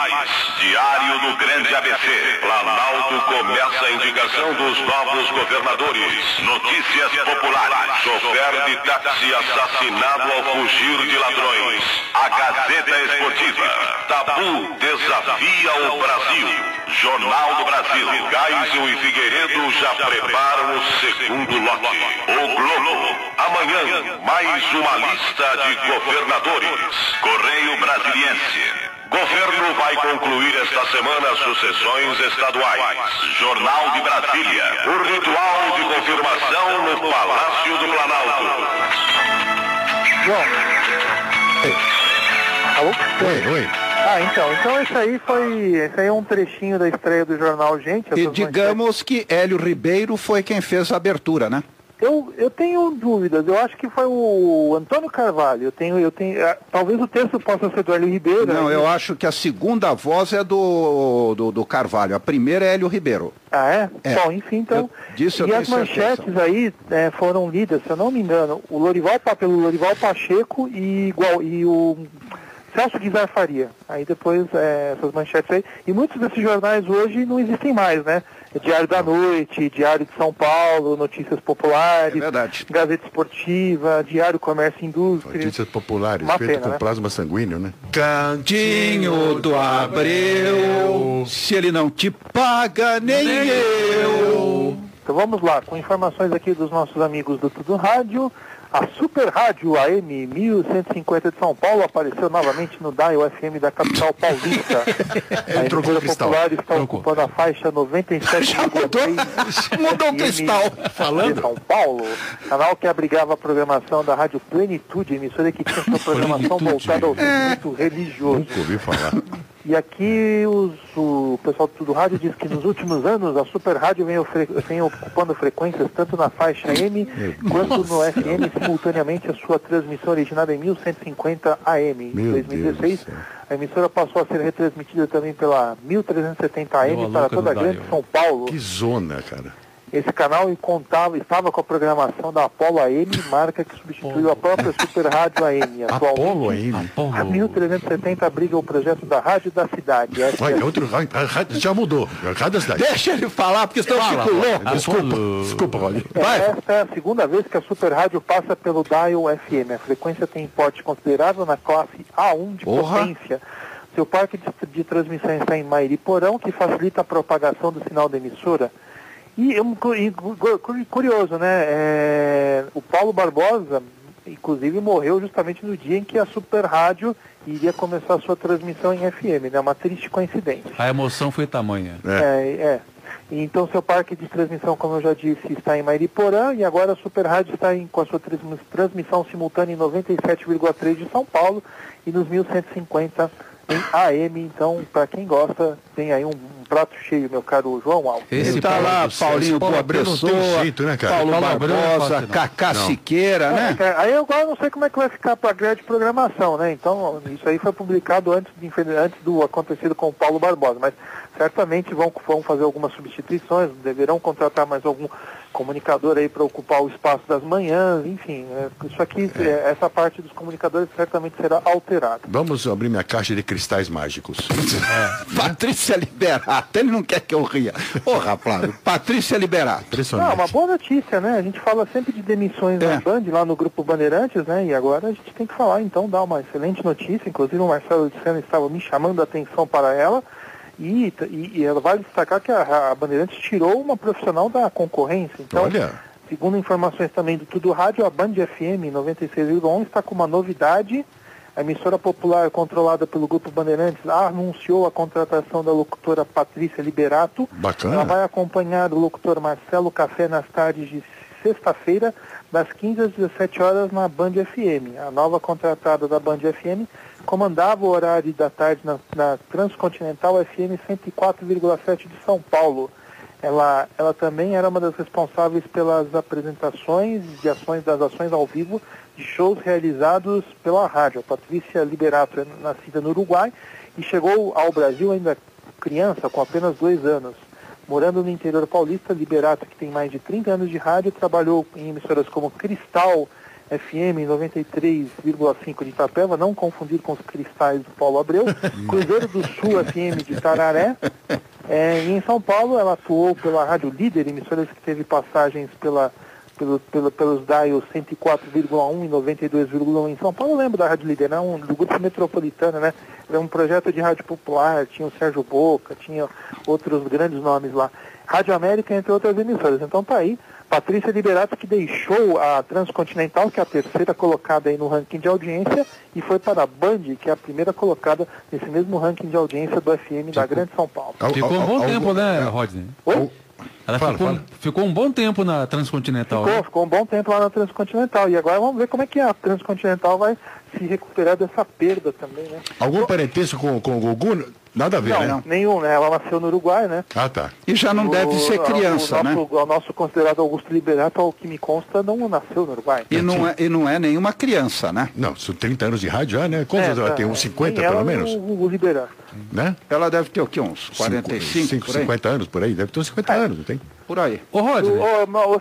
Speaker 8: Diário do Grande ABC. Planalto começa a indicação dos novos governadores. Notícias populares. Chofer de táxi assassinado ao fugir de ladrões. A Gazeta Esportiva. Tabu desafia o Brasil. Jornal do Brasil. Geisel e Figueiredo já preparam o segundo lote. O Globo. Amanhã, mais uma lista de governadores. Correio Brasiliense. Governo vai concluir esta semana as sucessões estaduais. Jornal de Brasília. O ritual de confirmação no Palácio do Planalto.
Speaker 3: João. Alô?
Speaker 6: Oi.
Speaker 3: Então esse aí é um trechinho da estreia do jornal Gente.
Speaker 2: E digamos que Hélio Ribeiro foi quem fez a abertura, né?
Speaker 3: Eu tenho dúvidas, eu acho que foi o Antônio Carvalho, eu tenho, talvez o texto possa ser do Hélio Ribeiro.
Speaker 2: Não, eu acho que a segunda voz é do Carvalho, a primeira é Hélio Ribeiro.
Speaker 3: Ah, é? Bom, enfim, então, e as manchetes aí foram lidas, se eu não me engano, pelo Lorival Pacheco e o Celso Guizar Faria. Aí depois essas manchetes aí, e muitos desses jornais hoje não existem mais, né? Diário da Noite, Diário de São Paulo, Notícias Populares, Gazeta Esportiva, Diário Comércio e Indústria.
Speaker 6: Notícias Populares, feito com plasma sanguíneo, né?
Speaker 2: Cantinho do Abreu, se ele não te paga, nem eu.
Speaker 3: Então vamos lá, com informações aqui dos nossos amigos do Tudo Rádio. A Super Rádio AM 1150 de São Paulo apareceu novamente no Dial FM da capital paulista. A emissora popular está ocupando a faixa 97,3
Speaker 2: mudou o cristal.
Speaker 3: De São Paulo. Canal que abrigava a programação da Rádio Plenitude, emissora que tinha sua programação voltada ao segmento religioso.
Speaker 6: Nunca ouvi falar.
Speaker 3: E aqui o pessoal do Tudo Rádio diz que nos últimos anos a Super Rádio vem ocupando frequências tanto na faixa M quanto no FM simultaneamente a sua transmissão originada em 1150 AM. Em 2016, a emissora passou a ser retransmitida também pela 1370 AM para toda a grande São Paulo.
Speaker 6: Que zona, cara.
Speaker 3: Esse canal estava com a programação da Apollo AM, marca que substituiu a própria Super Rádio AM.
Speaker 6: Apollo AM?
Speaker 3: A 1370 abriga o projeto da Rádio da Cidade.
Speaker 6: Já mudou. Rádio da Cidade.
Speaker 2: Deixa ele falar, porque senão eu fico louco.
Speaker 6: Desculpa, Rony.
Speaker 3: Esta é a segunda vez que a Super Rádio passa pelo Dial FM. A frequência tem porte considerável na classe A1 de potência. Seu parque de transmissão está em Mairiporã, que facilita a propagação do sinal da emissora. E curioso, né? O Paulo Barbosa, inclusive, morreu justamente no dia em que a Super Rádio iria começar a sua transmissão em FM, né? Uma triste coincidência.
Speaker 7: A emoção foi tamanha.
Speaker 3: Então, seu parque de transmissão, como eu já disse, está em Mairiporã, e agora a Super Rádio está com a sua transmissão simultânea em 97,3 de São Paulo e nos 1150 em AM. Então, para quem gosta, tem aí um prato cheio, meu caro João Alves.
Speaker 2: Esse tá lá, Paulinho Boa Pessoa,
Speaker 6: né, cara?
Speaker 2: Paulo Barbosa, Cacá Siqueira, né?
Speaker 3: Aí eu agora não sei como é que vai ficar para a grade de programação, né? Então, isso aí foi publicado antes do acontecido com o Paulo Barbosa, mas certamente vão fazer algumas substituições, deverão contratar mais algum comunicador aí para ocupar o espaço das manhãs, enfim, isso aqui, essa parte dos comunicadores certamente será alterada.
Speaker 6: Vamos abrir minha caixa de cristais mágicos.
Speaker 2: Patrícia Liberato, ele não quer que eu ria. Flávio, Patrícia Liberato.
Speaker 3: Não, uma boa notícia, né? A gente fala sempre de demissões na Band, lá no Grupo Bandeirantes, né? E agora a gente tem que falar, então, dar uma excelente notícia, inclusive o Marcelo de Sena estava me chamando a atenção para ela. E ela vai destacar que a Bandeirantes tirou uma profissional da concorrência. Então, segundo informações também do Tudo Rádio, a Band FM 96,1 está com uma novidade. A emissora popular controlada pelo Grupo Bandeirantes anunciou a contratação da locutora Patrícia Liberato.
Speaker 6: Bacana.
Speaker 3: Ela vai acompanhar o locutor Marcelo Café nas tardes de sexta-feira, das 15 às 17 horas na Band FM. A nova contratada da Band FM comandava o horário da tarde na Transcontinental FM 104,7 de São Paulo. Ela também era uma das responsáveis pelas apresentações das ações ao vivo de shows realizados pela rádio. A Patrícia Liberato é nascida no Uruguai e chegou ao Brasil ainda criança, com apenas 2 anos. Morando no interior paulista, Liberato, que tem mais de 30 anos de rádio, trabalhou em emissoras como Cristal FM 93,5 de Itapeva, não confundir com os cristais do Paulo Abreu, Cruzeiro do Sul FM de Tararé. E em São Paulo ela atuou pela Rádio Líder, emissoras que teve passagens pelos dials 104,1 e 92,1 em São Paulo. Eu lembro da Rádio Líder, né? Do Grupo Metropolitano, né? Era um projeto de rádio popular, tinha o Sérgio Boca, tinha outros grandes nomes lá. Rádio América, entre outras emissoras. Então tá aí, Patrícia Liberato, que deixou a Transcontinental, que é a terceira colocada aí no ranking de audiência, e foi para a Band, que é a primeira colocada nesse mesmo ranking de audiência do FM da Grande São Paulo.
Speaker 7: Ficou um bom tempo, né, Rodney?
Speaker 3: Oi?
Speaker 7: Ela ficou um bom tempo na Transcontinental.
Speaker 3: Ficou um bom tempo lá na Transcontinental. E agora vamos ver como é que a Transcontinental vai se recuperar dessa perda também, né?
Speaker 6: Algum parentesco com o Gugu? Nada a ver, né?
Speaker 3: Não, nenhum, né? Ela nasceu no Uruguai, né?
Speaker 6: Ah, tá.
Speaker 2: E já não deve ser criança, né?
Speaker 3: O nosso considerado Augusto Liberato, ao que me consta, não nasceu no Uruguai.
Speaker 2: E não é nenhuma criança, né?
Speaker 6: Não, são 30 anos de rádio já, né? Quantos ela tem? Uns 50, pelo menos?
Speaker 3: O Liberato.
Speaker 6: Né?
Speaker 2: Ela deve ter o quê? Uns 45,
Speaker 6: 50 anos por aí? Deve ter uns 50 anos, não tem?
Speaker 2: Por aí.
Speaker 7: Ô, Rodney.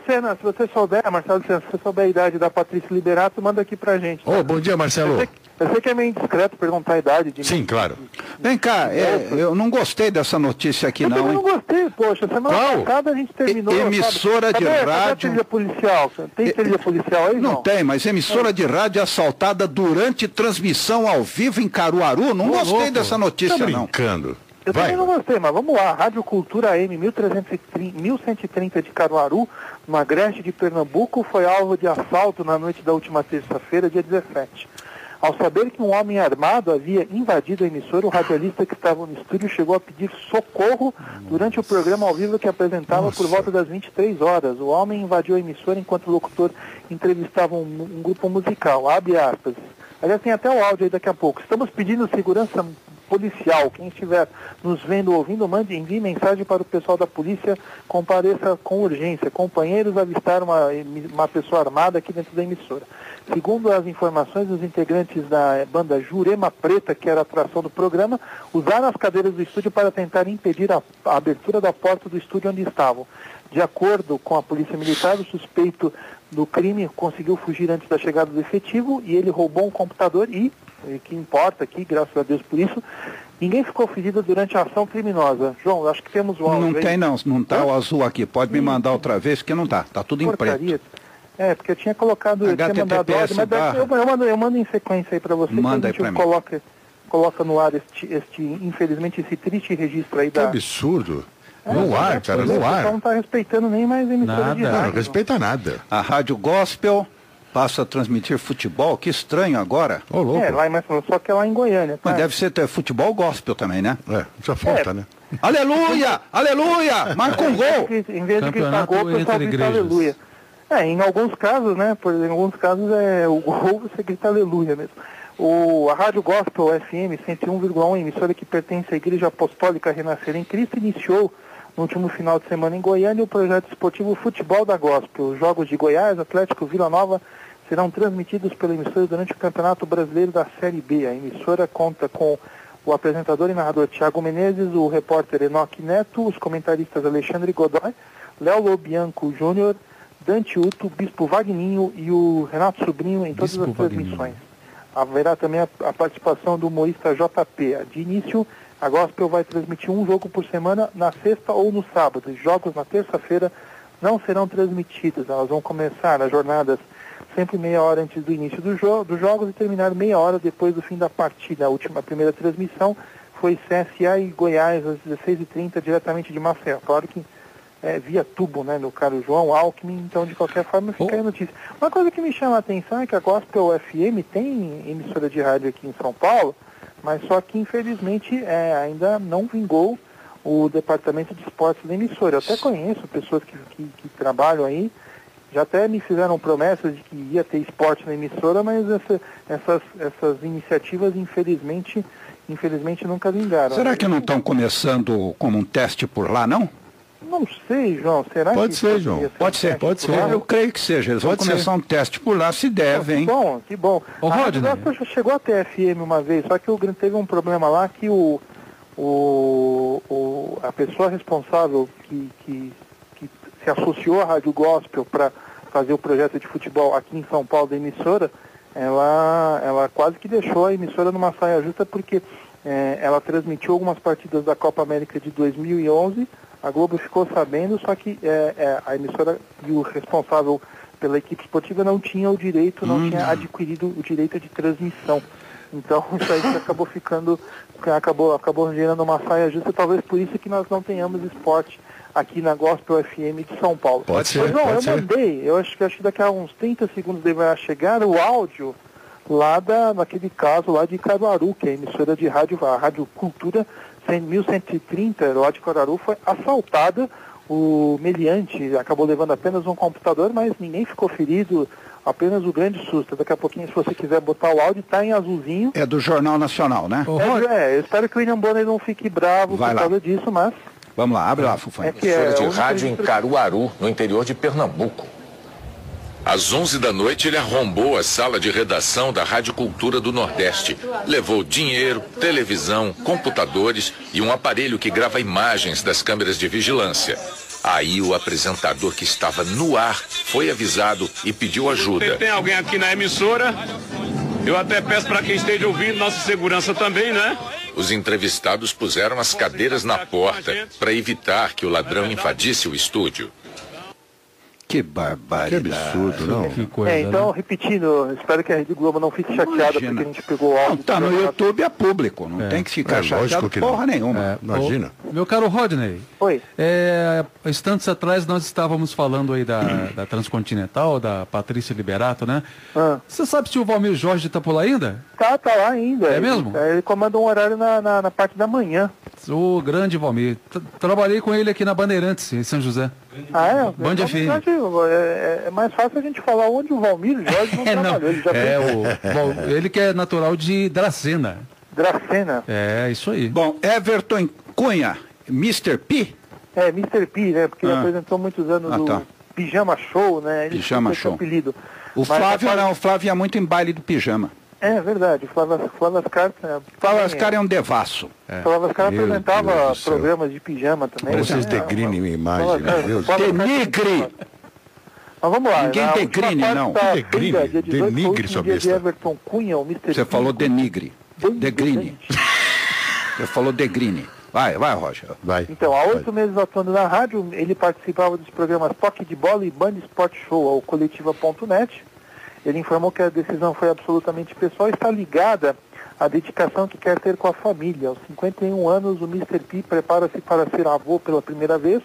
Speaker 3: Senna, se você souber, Marcelo, se você souber a idade da Patrícia Liberato, manda aqui pra gente.
Speaker 6: Tá? Bom dia, Marcelo.
Speaker 3: Eu sei que é meio indiscreto perguntar a idade de
Speaker 6: Sim, claro.
Speaker 2: Vem cá, eu não gostei dessa notícia aqui, não.
Speaker 3: Eu não gostei, poxa. Semana passada a gente terminou.
Speaker 2: Emissora de rádio.
Speaker 3: Cadê a trilha policial? Tem trilha policial aí,
Speaker 2: não? Não tem, mas emissora de rádio assaltada durante transmissão ao vivo em Caruaru. Não gostei dessa notícia,
Speaker 6: não. Tá brincando.
Speaker 3: Eu também não gostei, mas vamos lá. Rádio Cultura AM 1130 de Caruaru, no Agreste de Pernambuco, foi alvo de assalto na noite da última terça-feira, dia 17. Ao saber que um homem armado havia invadido a emissora, o radialista que estava no estúdio chegou a pedir socorro durante o programa ao vivo que apresentava por volta das 23 horas. O homem invadiu a emissora enquanto o locutor entrevistava um grupo musical. Abre aspas. Aliás, tem até o áudio aí daqui a pouco. Estamos pedindo segurança policial. Quem estiver nos vendo ou ouvindo, envie mensagem para o pessoal da polícia, compareça com urgência. Companheiros avistaram uma pessoa armada aqui dentro da emissora. Segundo as informações, os integrantes da banda Jurema Preta, que era a atração do programa, usaram as cadeiras do estúdio para tentar impedir a abertura da porta do estúdio onde estavam. De acordo com a polícia militar, o suspeito do crime conseguiu fugir antes da chegada do efetivo e ele roubou um computador e, que importa aqui, graças a Deus por isso, ninguém ficou ferido durante a ação criminosa. João, acho que temos o áudio.
Speaker 2: Não tem não está o azul aqui. Pode me mandar outra vez que não está tudo em preto.
Speaker 3: Porque eu tinha colocado, eu tinha mandado áudio, mas eu mando em sequência aí para você.
Speaker 2: Manda aí para mim.
Speaker 3: coloca no ar infelizmente, esse triste registro aí
Speaker 6: Que absurdo.
Speaker 3: No ar,
Speaker 6: cara,
Speaker 3: no ar. O pessoal não está respeitando nem mais a emissora de rádio.
Speaker 6: Não respeita nada.
Speaker 2: A Rádio Gospel passa a transmitir futebol, que estranho agora.
Speaker 6: Ô, louco.
Speaker 3: Só que é lá em Goiânia. Tá?
Speaker 2: Mas deve ser futebol gospel também, né?
Speaker 6: Já falta, né?
Speaker 2: Aleluia! Aleluia! Marca um gol!
Speaker 3: Em vez de gritar gol, o pessoal grita aleluia. Em alguns casos, né? Em alguns casos o gol você grita aleluia mesmo. A Rádio Gospel FM 101,1, emissora que pertence à Igreja Apostólica Renascer em Cristo, iniciou no último final de semana em Goiânia o projeto esportivo Futebol da Gospel. Os jogos de Goiás, Atlético, Vila Nova serão transmitidos pela emissora durante o Campeonato Brasileiro da Série B. A emissora conta com o apresentador e narrador Thiago Menezes, o repórter Enoque Neto, os comentaristas Alexandre Godoy, Léo Lobianco Júnior, Dante Uto, Bispo Vagninho e o Renato Sobrinho em todas as transmissões. Haverá também a participação do humorista JP. De início, a Gospel vai transmitir um jogo por semana na sexta ou no sábado. Os jogos na terça-feira não serão transmitidos. Elas vão começar as jornadas sempre meia hora antes do início dos jogos e terminar meia hora depois do fim da partida. A primeira transmissão foi CSA e Goiás às 16h30, diretamente de Maceió. Claro que via tubo, né, no caro João Alckmin, então de qualquer forma fica aí a notícia. Uma coisa que me chama a atenção é que a Gospel FM tem emissora de rádio aqui em São Paulo, mas só que infelizmente ainda não vingou o departamento de esportes da emissora. Eu até conheço pessoas que trabalham aí, já até me fizeram promessas de que ia ter esporte na emissora, mas essas iniciativas infelizmente nunca vingaram.
Speaker 2: Será que não estão começando como um teste por lá, não?
Speaker 3: Não sei, João. Será
Speaker 6: pode
Speaker 3: que
Speaker 6: ser, João.
Speaker 2: Pode ser. Eu creio que seja. Eles vão começar um teste por lá, se deve, hein?
Speaker 3: Que bom. A Rádio Gospel já chegou até a FM uma vez, só que teve um problema lá que a pessoa responsável que se associou à Rádio Gospel para fazer o projeto de futebol aqui em São Paulo da emissora, ela quase que deixou a emissora numa saia justa porque ela transmitiu algumas partidas da Copa América de 2011. A Globo ficou sabendo, só que a emissora e o responsável pela equipe esportiva não tinha o direito, não tinha adquirido o direito de transmissão. Então isso aí acabou gerando uma saia justa, talvez por isso que nós não tenhamos esporte aqui na Gospel FM de São Paulo.
Speaker 6: Pode ser.
Speaker 3: Eu acho que daqui a uns 30 segundos deverá chegar o áudio lá naquele caso lá de Caruaru, que é a emissora de rádio, a Rádio Cultura 1130, lá de Caruaru, foi assaltada. O meliante acabou levando apenas um computador, mas ninguém ficou ferido, apenas o grande susto. Daqui a pouquinho, se você quiser botar o áudio, está em azulzinho.
Speaker 2: É do Jornal Nacional, né?
Speaker 3: Eu espero que o William Bonner não fique bravo por causa disso, mas...
Speaker 2: Vamos lá, abre lá, Fufã.
Speaker 10: Emissora de rádio em Caruaru, no interior de Pernambuco.
Speaker 11: Às 11 da noite, ele arrombou a sala de redação da Rádio Cultura do Nordeste. Levou dinheiro, televisão, computadores e um aparelho que grava imagens das câmeras de vigilância. Aí o apresentador que estava no ar foi avisado e pediu ajuda.
Speaker 12: Tem alguém aqui na emissora? Eu até peço para quem esteja ouvindo, nossa segurança também, né?
Speaker 11: Os entrevistados puseram as cadeiras na porta para evitar que o ladrão invadisse o estúdio.
Speaker 2: Que barbaridade.
Speaker 6: Que absurdo, não?
Speaker 7: Que coisa,
Speaker 3: então, repetindo, espero que a Rede Globo não fique chateada porque a gente pegou o áudio.
Speaker 2: Não, tá no YouTube, é público, não tem que ficar chateado porra nenhuma.
Speaker 6: Imagina.
Speaker 7: Meu caro Rodney.
Speaker 3: Oi.
Speaker 7: Instantes atrás nós estávamos falando aí da Transcontinental, da Patrícia Liberato, né? Você sabe se o Valmir Jorge está por lá ainda?
Speaker 3: Tá lá ainda.
Speaker 7: É mesmo?
Speaker 3: Ele comanda um horário na parte da manhã.
Speaker 7: O grande Valmir. Trabalhei com ele aqui na Bandeirantes, em São José. Band FM.
Speaker 3: É mais fácil a gente falar onde o Valmir Jorge não trabalhou. Ele,
Speaker 7: ele que é natural de Dracena.
Speaker 3: Dracena.
Speaker 7: É, isso aí.
Speaker 2: Bom, Everton Cunha, Mr. P?
Speaker 3: Mr. P, né? Porque ele apresentou muitos anos do Pijama Show, né? Ele
Speaker 2: Pijama Show.
Speaker 3: Apelido.
Speaker 2: O Flávio não, o Flávio ia muito em baile do pijama.
Speaker 3: É verdade, Flávio Ascar...
Speaker 2: Flávio Ascar é um devasso.
Speaker 3: Flávio Ascar apresentava programas de pijama também.
Speaker 6: Vocês degrinem minha imagem, meu Deus.
Speaker 2: Denigre!
Speaker 3: Mas vamos lá.
Speaker 2: Ninguém degrine, não.
Speaker 6: Denigre sua besta.
Speaker 3: Everton Cunha, o Mr.
Speaker 2: Você falou denigre. Degrine. Você falou degrine. Vai, Roger.
Speaker 6: Vai.
Speaker 3: Então, há 8 meses atuando na rádio, ele participava dos programas Toque de Bola e Band Sport Show, ao Coletiva.net. Ele informou que a decisão foi absolutamente pessoal e está ligada a dedicação que quer ter com a família. Aos 51 anos, o Mr. P prepara-se para ser avô pela primeira vez.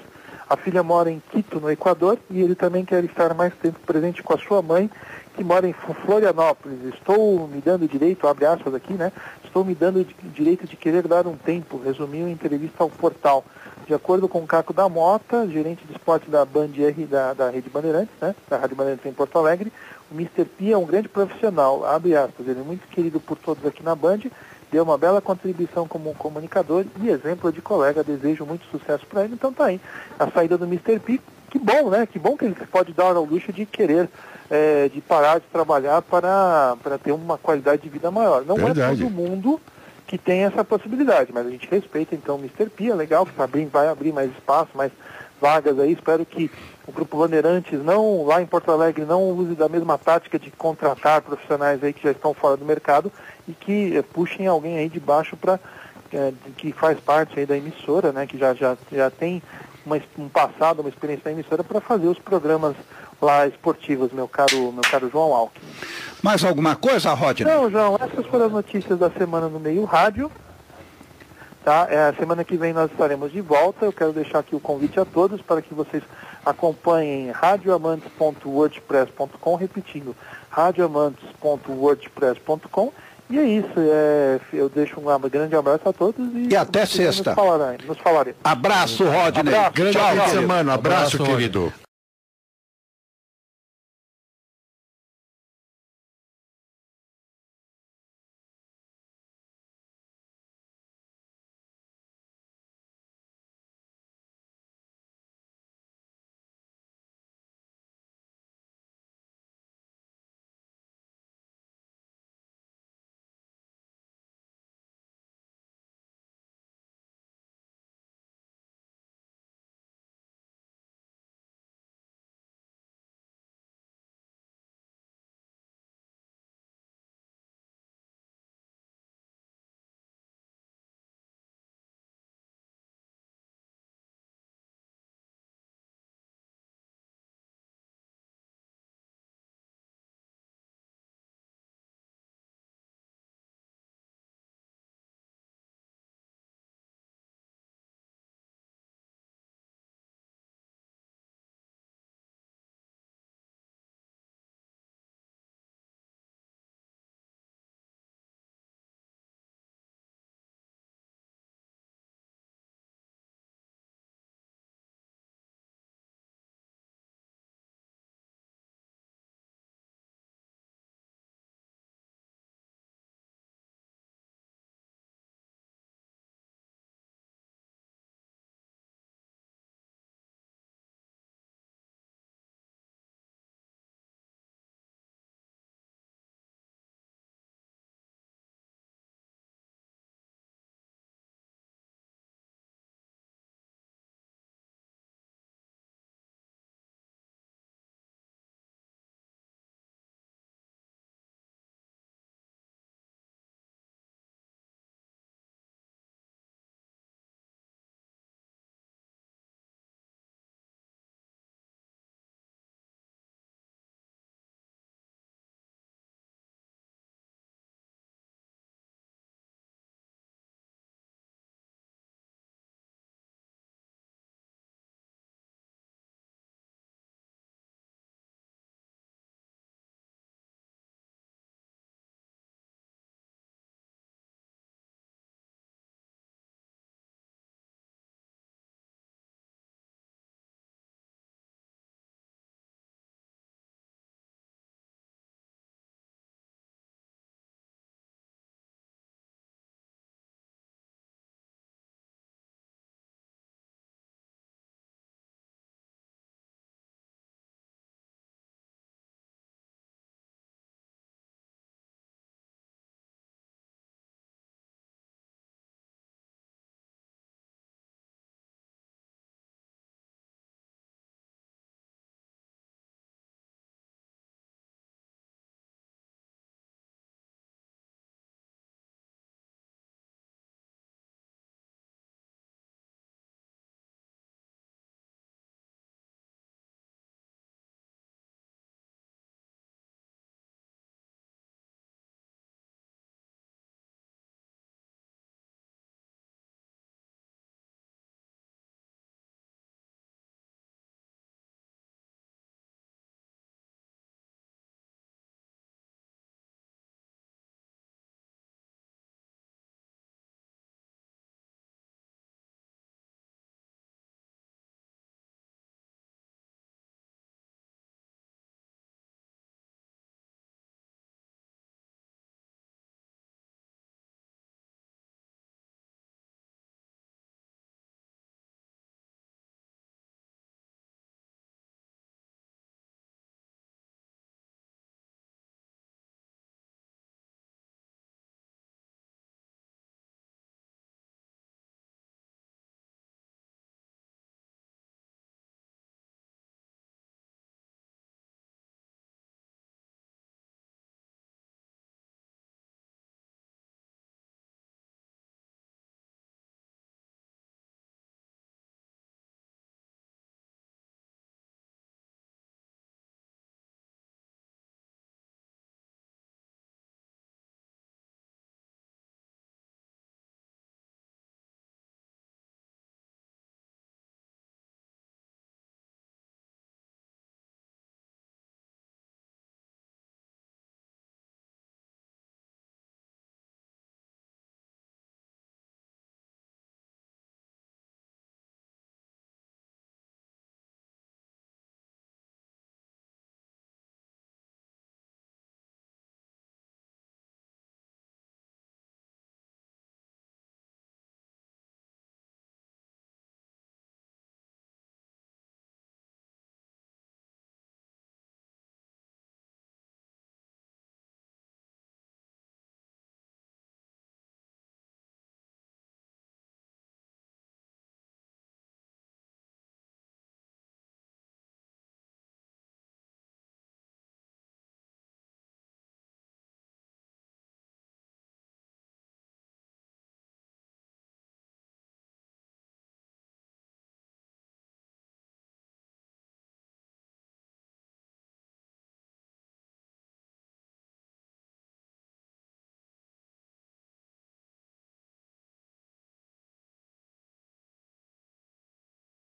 Speaker 3: A filha mora em Quito, no Equador, e ele também quer estar mais tempo presente com a sua mãe, que mora em Florianópolis. Estou me dando direito, abre aspas aqui, né? Estou me dando direito de querer dar um tempo, resumiu em entrevista ao portal. De acordo com o Caco da Mota, gerente de esporte da Band R da Rede Bandeirantes, né? Da Rádio Bandeirantes em Porto Alegre, o Mr. P é um grande profissional, abre aspas, ele é muito querido por todos aqui na Band, deu uma bela contribuição como comunicador e exemplo de colega, desejo muito sucesso para ele. Então tá aí, a saída do Mr. P, que bom, né? Que bom que ele pode dar ao luxo de querer, de parar de trabalhar para ter uma qualidade de vida maior. Não Verdade. É todo mundo que tem essa possibilidade, mas a gente respeita então o Mr. P, é legal que vai abrir mais espaço, mais vagas aí, espero que o Grupo Bandeirantes não, lá em Porto Alegre, não use da mesma tática de contratar profissionais aí que já estão fora do mercado e que puxem alguém aí de baixo que faz parte aí da emissora, né, que já tem um passado, uma experiência da emissora para fazer os programas lá esportivos, meu caro João Alckmin.
Speaker 2: Mais alguma coisa, Rodney?
Speaker 3: Não, João, essas foram as notícias da semana no Meio Rádio. Tá? A semana que vem nós estaremos de volta. Eu quero deixar aqui o convite a todos para que vocês acompanhem radioamantes.wordpress.com, repetindo, radioamantes.wordpress.com. E é isso, eu deixo um grande abraço a todos
Speaker 2: e até sexta.
Speaker 3: Nos falaremos.
Speaker 2: Abraço, Rodney.
Speaker 6: Grande fim de semana, abraço, querido.